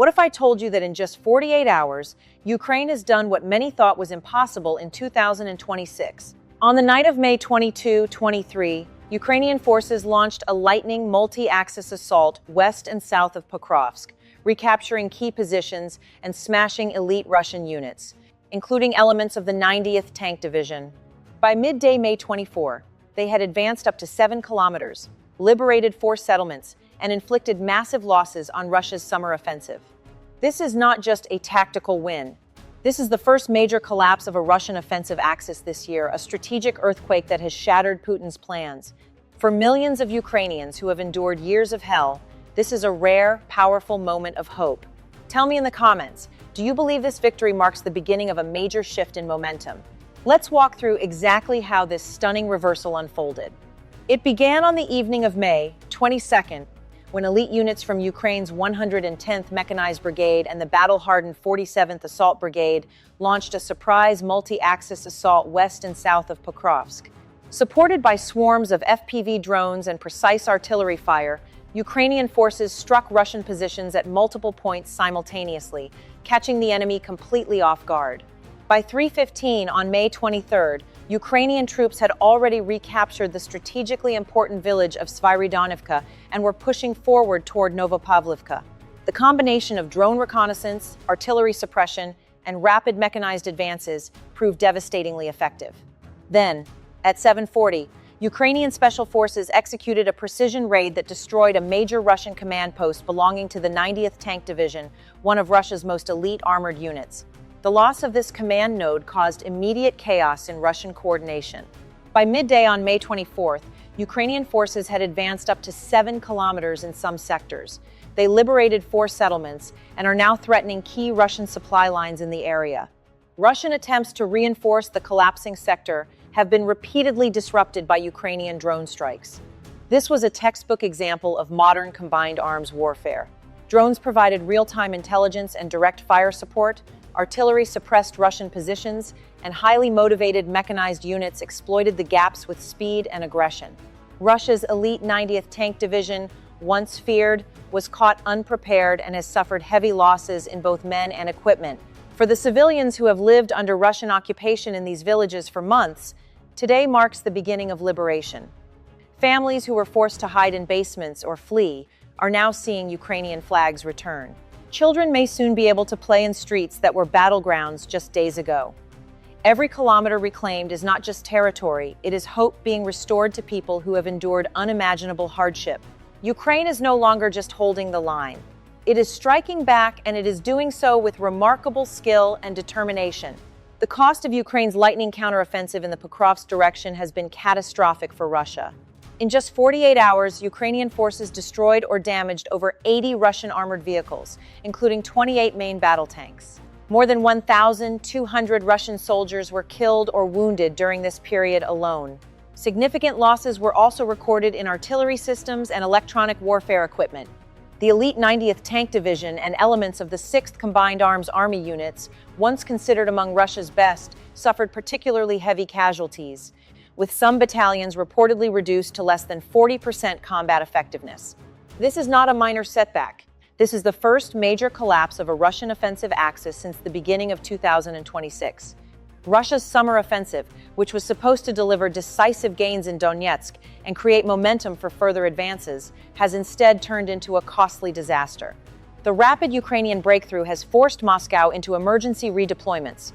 What if I told you that in just 48 hours, Ukraine has done what many thought was impossible in 2026? On the night of May 22, 23, Ukrainian forces launched a lightning multi-axis assault west and south of Pokrovsk, recapturing key positions and smashing elite Russian units, including elements of the 90th Tank Division. By midday May 24, they had advanced up to 7 kilometers, liberated 4 settlements, and inflicted massive losses on Russia's summer offensive. This is not just a tactical win. This is the first major collapse of a Russian offensive axis this year, a strategic earthquake that has shattered Putin's plans. For millions of Ukrainians who have endured years of hell, this is a rare, powerful moment of hope. Tell me in the comments, do you believe this victory marks the beginning of a major shift in momentum? Let's walk through exactly how this stunning reversal unfolded. It began on the evening of May 22nd, when elite units from Ukraine's 110th Mechanized Brigade and the battle-hardened 47th Assault Brigade launched a surprise multi-axis assault west and south of Pokrovsk. Supported by swarms of FPV drones and precise artillery fire, Ukrainian forces struck Russian positions at multiple points simultaneously, catching the enemy completely off guard. By 3:15 on May 23rd, Ukrainian troops had already recaptured the strategically important village of Svyridanivka and were pushing forward toward Novopavlivka. The combination of drone reconnaissance, artillery suppression, and rapid mechanized advances proved devastatingly effective. Then, at 7:40, Ukrainian special forces executed a precision raid that destroyed a major Russian command post belonging to the 90th Tank Division, one of Russia's most elite armored units. The loss of this command node caused immediate chaos in Russian coordination. By midday on May 24th, Ukrainian forces had advanced up to 7 kilometers in some sectors. They liberated 4 settlements and are now threatening key Russian supply lines in the area. Russian attempts to reinforce the collapsing sector have been repeatedly disrupted by Ukrainian drone strikes. This was a textbook example of modern combined arms warfare. Drones provided real-time intelligence and direct fire support, artillery suppressed Russian positions, and highly motivated mechanized units exploited the gaps with speed and aggression. Russia's elite 90th Tank Division, once feared, was caught unprepared and has suffered heavy losses in both men and equipment. For the civilians who have lived under Russian occupation in these villages for months, today marks the beginning of liberation. Families who were forced to hide in basements or flee are now seeing Ukrainian flags return. Children may soon be able to play in streets that were battlegrounds just days ago. Every kilometer reclaimed is not just territory, it is hope being restored to people who have endured unimaginable hardship. Ukraine is no longer just holding the line. It is striking back, and it is doing so with remarkable skill and determination. The cost of Ukraine's lightning counteroffensive in the Pokrovsk direction has been catastrophic for Russia. In just 48 hours, Ukrainian forces destroyed or damaged over 80 Russian armored vehicles, including 28 main battle tanks. More than 1,200 Russian soldiers were killed or wounded during this period alone. Significant losses were also recorded in artillery systems and electronic warfare equipment. The elite 90th Tank Division and elements of the 6th Combined Arms Army units, once considered among Russia's best, suffered particularly heavy casualties, with some battalions reportedly reduced to less than 40% combat effectiveness. This is not a minor setback. This is the first major collapse of a Russian offensive axis since the beginning of 2026. Russia's summer offensive, which was supposed to deliver decisive gains in Donetsk and create momentum for further advances, has instead turned into a costly disaster. The rapid Ukrainian breakthrough has forced Moscow into emergency redeployments.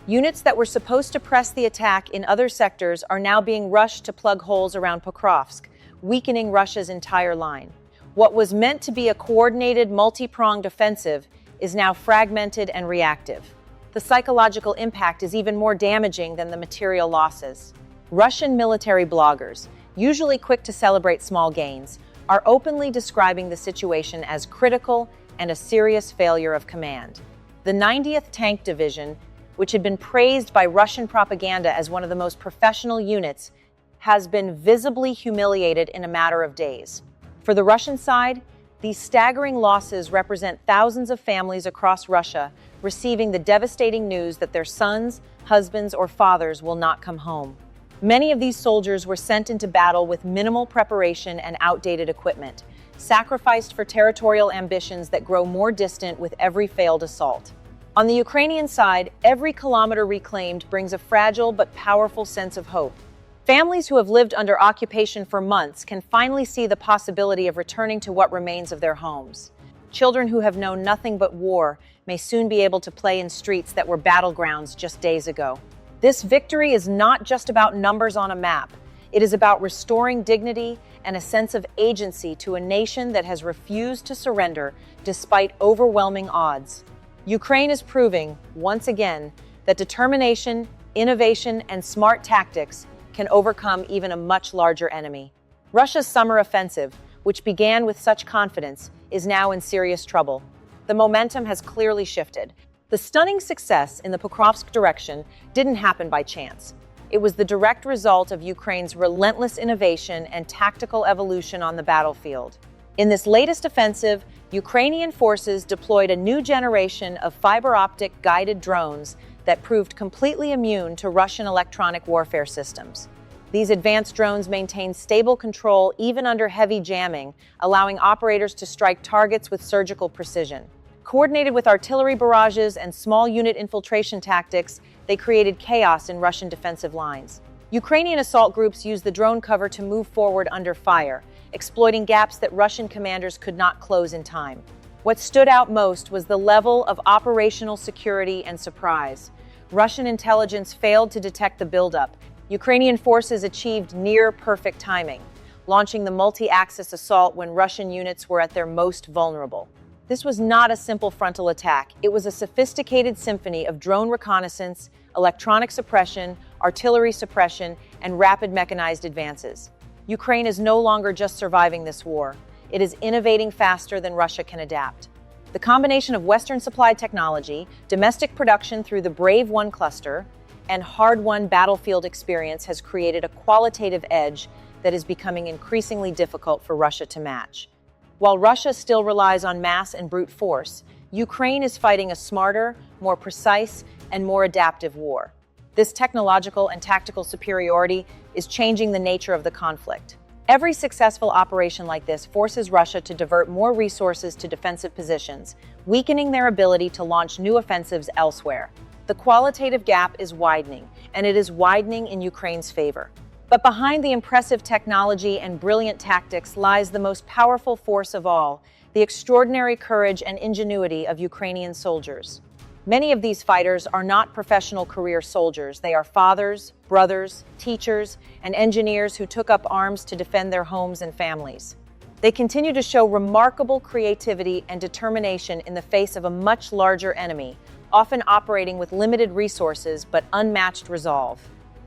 Units that were supposed to press the attack in other sectors are now being rushed to plug holes around Pokrovsk, weakening Russia's entire line. What was meant to be a coordinated, multi-pronged offensive is now fragmented and reactive. The psychological impact is even more damaging than the material losses. Russian military bloggers, usually quick to celebrate small gains, are openly describing the situation as critical and a serious failure of command. The 90th Tank Division, which had been praised by Russian propaganda as one of the most professional units, has been visibly humiliated in a matter of days. For the Russian side, these staggering losses represent thousands of families across Russia receiving the devastating news that their sons, husbands, or fathers will not come home. Many of these soldiers were sent into battle with minimal preparation and outdated equipment. sacrificed for territorial ambitions that grow more distant with every failed assault. On the Ukrainian side, every kilometer reclaimed brings a fragile but powerful sense of hope. Families who have lived under occupation for months can finally see the possibility of returning to what remains of their homes. Children who have known nothing but war may soon be able to play in streets that were battlegrounds just days ago. This victory is not just about numbers on a map. It is about restoring dignity and a sense of agency to a nation that has refused to surrender despite overwhelming odds. Ukraine is proving, once again, that determination, innovation, and smart tactics can overcome even a much larger enemy. Russia's summer offensive, which began with such confidence, is now in serious trouble. The momentum has clearly shifted. The stunning success in the Pokrovsk direction didn't happen by chance. It was the direct result of Ukraine's relentless innovation and tactical evolution on the battlefield. In this latest offensive, Ukrainian forces deployed a new generation of fiber-optic guided drones that proved completely immune to Russian electronic warfare systems. These advanced drones maintain stable control even under heavy jamming, allowing operators to strike targets with surgical precision. Coordinated with artillery barrages and small unit infiltration tactics, they created chaos in Russian defensive lines. Ukrainian assault groups used the drone cover to move forward under fire, exploiting gaps that Russian commanders could not close in time. What stood out most was the level of operational security and surprise. Russian intelligence failed to detect the buildup. Ukrainian forces achieved near-perfect timing, launching the multi-axis assault when Russian units were at their most vulnerable. This was not a simple frontal attack. It was a sophisticated symphony of drone reconnaissance, electronic suppression, artillery suppression, and rapid mechanized advances. Ukraine is no longer just surviving this war. It is innovating faster than Russia can adapt. The combination of Western-supplied technology, domestic production through the Brave One cluster, and hard-won battlefield experience has created a qualitative edge that is becoming increasingly difficult for Russia to match. While Russia still relies on mass and brute force, Ukraine is fighting a smarter, more precise, and more adaptive war. This technological and tactical superiority is changing the nature of the conflict. Every successful operation like this forces Russia to divert more resources to defensive positions, weakening their ability to launch new offensives elsewhere. The qualitative gap is widening, and it is widening in Ukraine's favor. But behind the impressive technology and brilliant tactics lies the most powerful force of all, the extraordinary courage and ingenuity of Ukrainian soldiers. Many of these fighters are not professional career soldiers. They are fathers, brothers, teachers, and engineers who took up arms to defend their homes and families. They continue to show remarkable creativity and determination in the face of a much larger enemy, often operating with limited resources but unmatched resolve.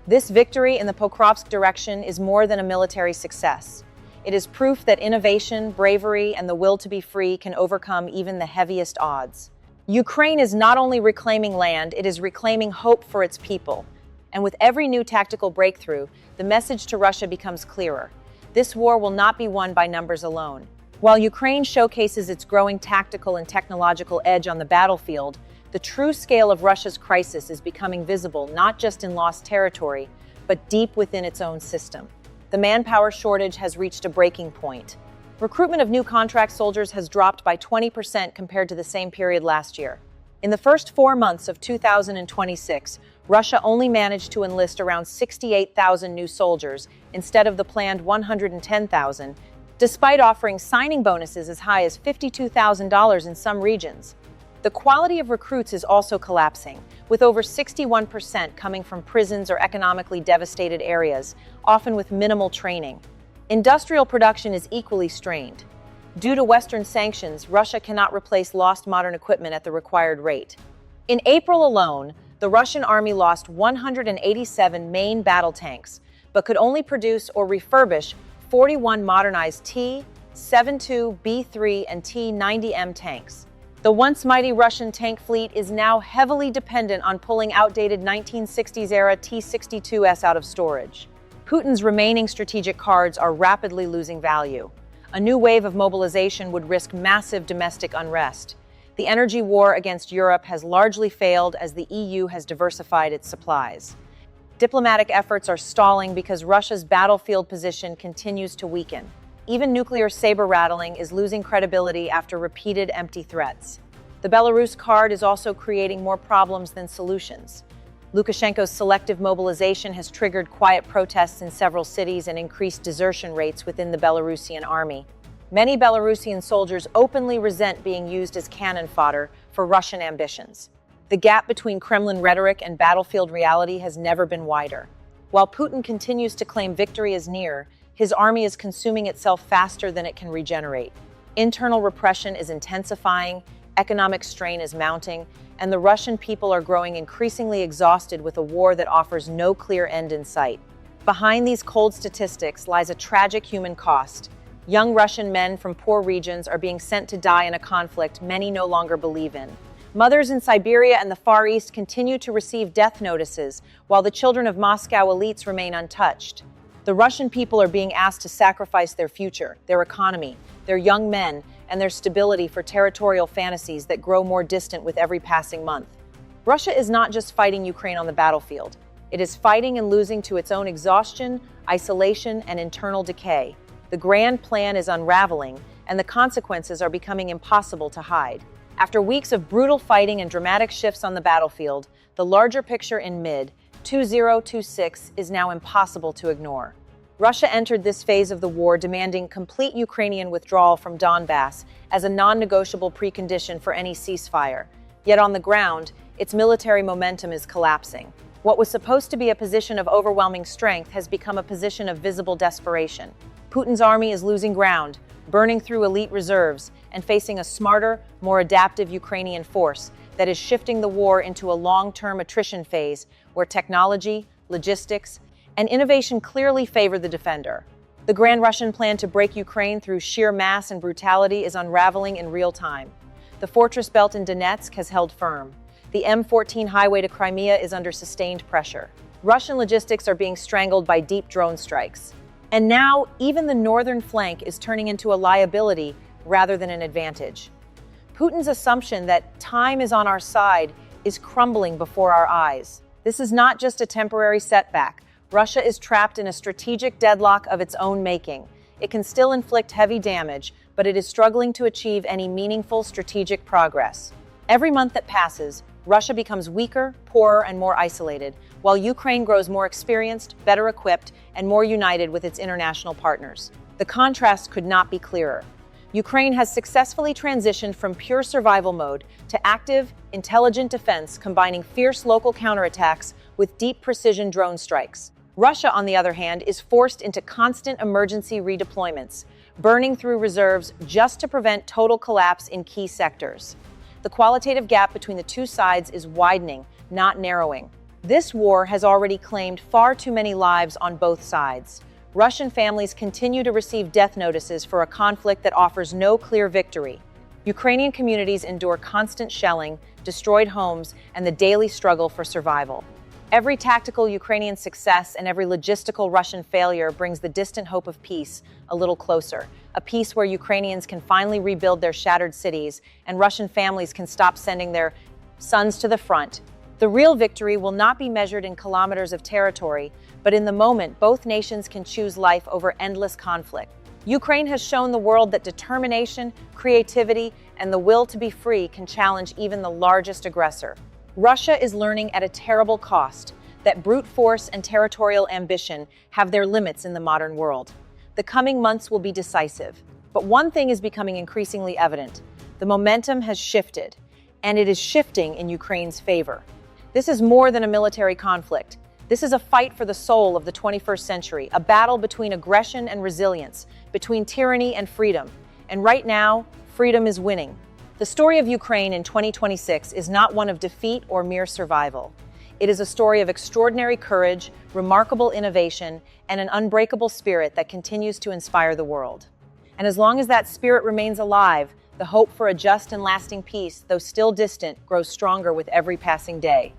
This victory in the Pokrovsk direction is more than a military success. It is proof that innovation, bravery, and the will to be free can overcome even the heaviest odds. Ukraine is not only reclaiming land, it is reclaiming hope for its people. And with every new tactical breakthrough, the message to Russia becomes clearer. This war will not be won by numbers alone. While Ukraine showcases its growing tactical and technological edge on the battlefield, the true scale of Russia's crisis is becoming visible not just in lost territory, but deep within its own system. The manpower shortage has reached a breaking point. Recruitment of new contract soldiers has dropped by 20% compared to the same period last year. In the first 4 months of 2026, Russia only managed to enlist around 68,000 new soldiers instead of the planned 110,000, despite offering signing bonuses as high as $52,000 in some regions. The quality of recruits is also collapsing, with over 61% coming from prisons or economically devastated areas, often with minimal training. Industrial production is equally strained. Due to Western sanctions, Russia cannot replace lost modern equipment at the required rate. In April alone, the Russian army lost 187 main battle tanks, but could only produce or refurbish 41 modernized T-72, B-3, and T-90M tanks. The once mighty Russian tank fleet is now heavily dependent on pulling outdated 1960s-era T-62s out of storage. Putin's remaining strategic cards are rapidly losing value. A new wave of mobilization would risk massive domestic unrest. The energy war against Europe has largely failed as the EU has diversified its supplies. Diplomatic efforts are stalling because Russia's battlefield position continues to weaken. even nuclear saber rattling is losing credibility after repeated empty threats. The Belarus card is also creating more problems than solutions. Lukashenko's selective mobilization has triggered quiet protests in several cities and increased desertion rates within the Belarusian army. Many Belarusian soldiers openly resent being used as cannon fodder for Russian ambitions. The gap between Kremlin rhetoric and battlefield reality has never been wider. While Putin continues to claim victory is near, his army is consuming itself faster than it can regenerate. Internal repression is intensifying, economic strain is mounting, and the Russian people are growing increasingly exhausted with a war that offers no clear end in sight. Behind these cold statistics lies a tragic human cost. Young Russian men from poor regions are being sent to die in a conflict many no longer believe in. Mothers in Siberia and the Far East continue to receive death notices, while the children of Moscow elites remain untouched. The Russian people are being asked to sacrifice their future, their economy, their young men, and their stability for territorial fantasies that grow more distant with every passing month. Russia is not just fighting Ukraine on the battlefield. It is fighting and losing to its own exhaustion, isolation, and internal decay. The grand plan is unraveling, and the consequences are becoming impossible to hide. After weeks of brutal fighting and dramatic shifts on the battlefield, the larger picture in mid-2026 is now impossible to ignore. Russia entered this phase of the war demanding complete Ukrainian withdrawal from Donbass as a non-negotiable precondition for any ceasefire. Yet on the ground, its military momentum is collapsing. What was supposed to be a position of overwhelming strength has become a position of visible desperation. Putin's army is losing ground, burning through elite reserves, and facing a smarter, more adaptive Ukrainian force that is shifting the war into a long-term attrition phase where technology, logistics, and innovation clearly favor the defender. The grand Russian plan to break Ukraine through sheer mass and brutality is unraveling in real time. The fortress belt in Donetsk has held firm. The M14 highway to Crimea is under sustained pressure. Russian logistics are being strangled by deep drone strikes. And now, even the northern flank is turning into a liability rather than an advantage. Putin's assumption that time is on our side is crumbling before our eyes. This is not just a temporary setback. Russia is trapped in a strategic deadlock of its own making. It can still inflict heavy damage, but it is struggling to achieve any meaningful strategic progress. Every month that passes, Russia becomes weaker, poorer, and more isolated, while Ukraine grows more experienced, better equipped, and more united with its international partners. The contrast could not be clearer. Ukraine has successfully transitioned from pure survival mode to active, intelligent defense, combining fierce local counterattacks with deep precision drone strikes. Russia, on the other hand, is forced into constant emergency redeployments, burning through reserves just to prevent total collapse in key sectors. The qualitative gap between the two sides is widening, not narrowing. This war has already claimed far too many lives on both sides. Russian families continue to receive death notices for a conflict that offers no clear victory. Ukrainian communities endure constant shelling, destroyed homes, and the daily struggle for survival. Every tactical Ukrainian success and every logistical Russian failure brings the distant hope of peace a little closer, a peace where Ukrainians can finally rebuild their shattered cities and Russian families can stop sending their sons to the front. The real victory will not be measured in kilometers of territory, but in the moment both nations can choose life over endless conflict. Ukraine has shown the world that determination, creativity, and the will to be free can challenge even the largest aggressor. Russia is learning at a terrible cost that brute force and territorial ambition have their limits in the modern world. The coming months will be decisive, but one thing is becoming increasingly evident. The momentum has shifted, and it is shifting in Ukraine's favor. This is more than a military conflict. This is a fight for the soul of the 21st century, a battle between aggression and resilience, between tyranny and freedom. And right now, freedom is winning. The story of Ukraine in 2026 is not one of defeat or mere survival. It is a story of extraordinary courage, remarkable innovation, and an unbreakable spirit that continues to inspire the world. And as long as that spirit remains alive, the hope for a just and lasting peace, though still distant, grows stronger with every passing day.